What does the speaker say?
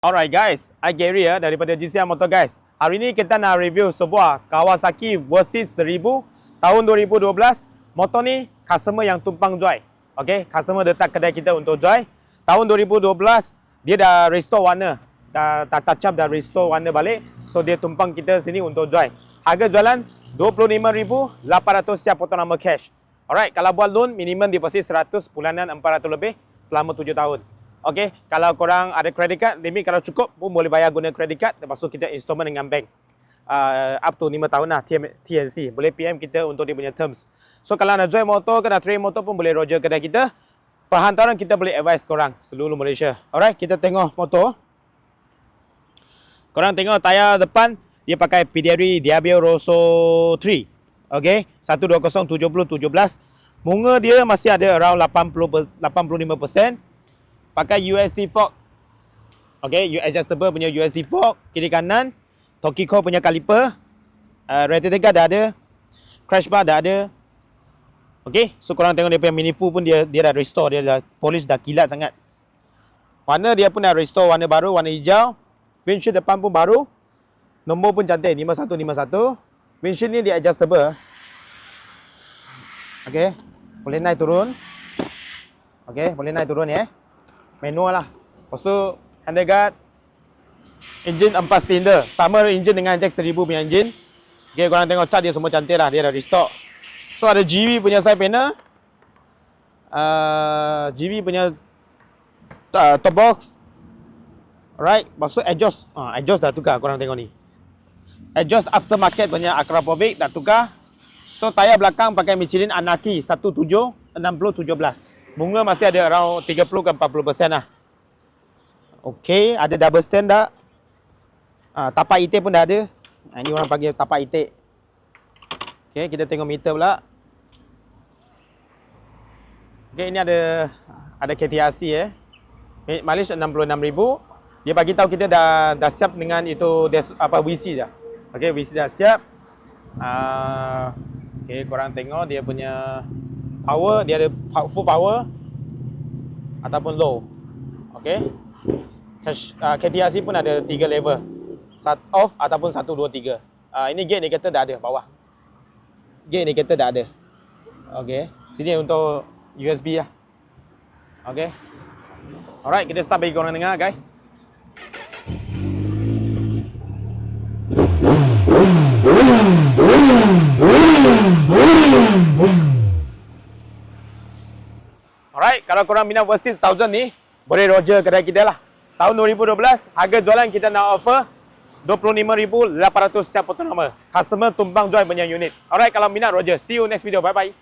Alright guys, I Gary ya daripada GCR Motor guys. Hari ini kita nak review sebuah Kawasaki Versys 1000 tahun 2012. Motor ni customer yang tumpang joy. Okay, customer letak kedai kita untuk joy. Tahun 2012 dia dah restore warna, dah touch up, dah restore warna balik. So dia tumpang kita sini untuk joy. Harga jualan 25,800 siap potong nama cash. Alright, kalau buat loan minimum deposit 100, bulanan 400 lebih selama 7 tahun. Okey, kalau korang ada credit card, limit kalau cukup pun boleh bayar guna credit card. Lepas tu kita installment dengan bank. Up to 5 tahun lah TNC. Boleh PM kita untuk dia punya terms. So kalau nak join motor ke nak trade motor pun boleh roger kedai kita. Perhantaran kita boleh advise korang seluruh Malaysia. Alright, kita tengok motor. Korang tengok tayar depan dia pakai Pirelli Diablo Rosso 3. Okey, 120 70 17. Bunga dia masih ada around 85%. Pakai USD fork. Okay, adjustable punya USD fork. Kiri kanan. Tokiko punya kaliper. Radiator guard dah ada. Crash bar dah ada. Okay, so korang tengok dia punya mini full pun dia dah restore. Dia dah polish, dah kilat sangat. Warna dia pun dah restore, warna baru, warna hijau. Windshield depan pun baru. Nombor pun cantik, 5151. Windshield ni dia adjustable. Okay, boleh naik turun. Okay, boleh naik turun ya. Manual lah. Lepas tu handleguard. Engine 4 silinder. Sama engine dengan Jack 1000 punya engine. Okay, korang tengok cat dia semua cantik lah. Dia dah restock. So ada GV punya side panel. GV punya top box. Alright. Lepas tu exhaust. Exhaust dah tukar, korang tengok ni. Exhaust aftermarket punya Akrapovic dah tukar. So tayar belakang pakai Michelin Anaki 17 60-17. Bunga masih ada around 30 ke 40% lah. Okey, ada double stand dah. Tapak itik pun dah ada. Ini orang panggil tapak itik. Okey, kita tengok meter pula. Okey, ini ada KTRC ya. Mileage 66,000. Dia bagi tahu kita dah siap dengan itu WC dah. Okey, WC dah siap. Okey, korang tengok dia punya power, dia ada full power ataupun low. Okey. KTRC pun ada 3 level. Off ataupun 1 2 3. Ini gate indicator dah ada bawah. Gate indicator dah ada. Okey. Sini untuk USB lah. Okey. Alright, kita start bagi korang dengar guys. Alright, kalau korang minat Versys 1000 ni, boleh roger kedai kita lah. Tahun 2012, harga jualan kita nak offer 25,800 siap potong nama. Customer tumpang joy punya unit. Alright, kalau minat roger. See you next video. Bye bye.